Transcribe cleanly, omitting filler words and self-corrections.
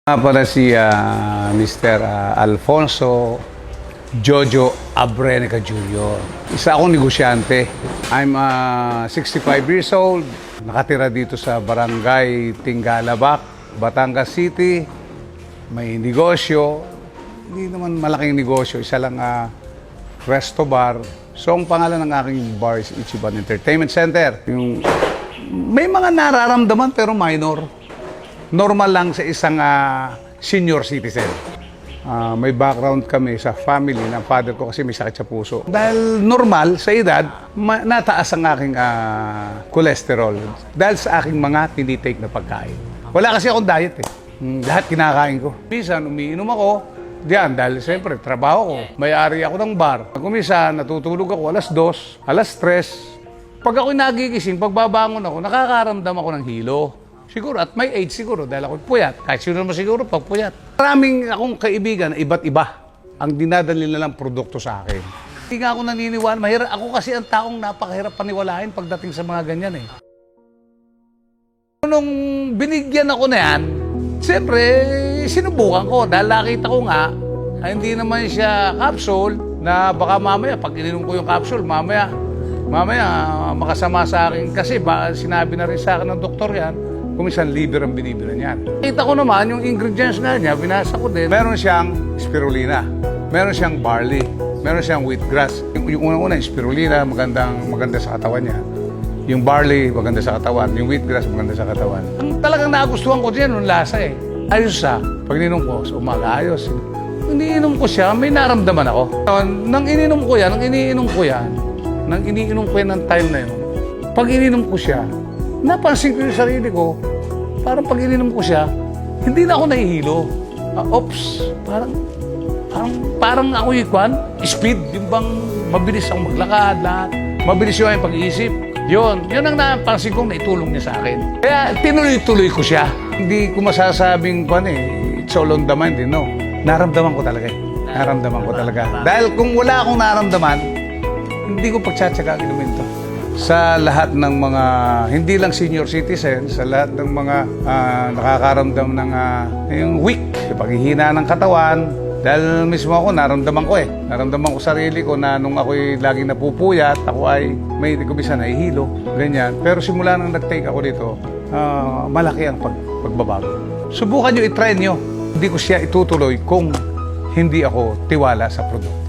Pala si Mr. Alfonso Jojo Abrenica Jr. Isa akong negosyante. I'm 65 years old. Nakatira dito sa Barangay Tingalabac, Batangas City. May negosyo. Hindi naman malaking negosyo. Isa lang resto bar. So, ang pangalan ng aking bar is Ichiban Entertainment Center. May mga nararamdaman pero minor. Normal lang sa isang senior citizen. May background kami sa family ng father ko kasi may sakit sa puso. Dahil normal sa edad, nataas ang aking cholesterol. Dahil sa aking mga tinitake na pagkain. Wala kasi akong diet eh. Lahat kinakain ko. Minsan umiinom ako, diyan dahil siyempre trabaho ko. May-ari ako ng bar. Minsan natutulog ako alas 2, alas 3. Pag ako'y nagigising, pagbabangon ako, nakakaramdam ako ng hilo. Siguro, at may age siguro, dahil ako'y puyat. Kahit sino naman siguro, pag puyat. Maraming akong kaibigan, iba't iba, ang dinadali nilang produkto sa akin. Hindi nga ako naniniwala. Mahirap. Ako kasi ang taong napakahirap paniwalain pagdating sa mga ganyan eh. Nung binigyan ako na yan, siyempre, sinubukan ko. Dahil nakita ko nga, hindi naman siya capsule, na baka mamaya, pag ininom ko yung capsule, mamaya makasama sa akin. Kasi sinabi na rin sa akin ng doktor yan, kung minsan liver ang binibila niyan. Kita ko naman yung ingredients nga niya, binasa ko din. Meron siyang spirulina, meron siyang barley, meron siyang wheatgrass. Yung unang-una, yung spirulina, maganda sa katawan niya. Yung barley, maganda sa katawan. Yung wheatgrass, maganda sa katawan. Ang talagang nagustuhan ko diyan, yung lasa eh. Ayos siya. Pag ininom ko, sa umaga, ayos. Iniinom ko siya, may naramdaman ako. Nang iniinom ko yan ng time na yun, pag ininom ko siya, napansin ko yung sarili ko, parang pag ininom ko siya, hindi na ako nahihilo. Parang ako yung speed, yung bang mabilis akong maglakad, lahat. Mabilis yung pag-iisip. Yun ang napansin kong naitulong niya sa akin. Kaya tinuloy-tuloy ko siya. Hindi ko masasabing it's all on the mind, no? Naramdaman ko talaga. Dahil kung wala akong naramdaman, hindi ko pagtsatsaga inumin to. Sa lahat ng mga, hindi lang senior citizen, sa lahat ng mga nakakaramdam ng yung weak, yung paghihina ng katawan, dahil mismo ako, naramdaman ko sarili ko na nung ako'y laging napupuyat, ako ay may kumisa nahihilo, ganyan. Pero simula nang nag-take ako dito, malaki ang pagbabago. Subukan nyo, i-try nyo. Hindi ko siya itutuloy kung hindi ako tiwala sa produkto.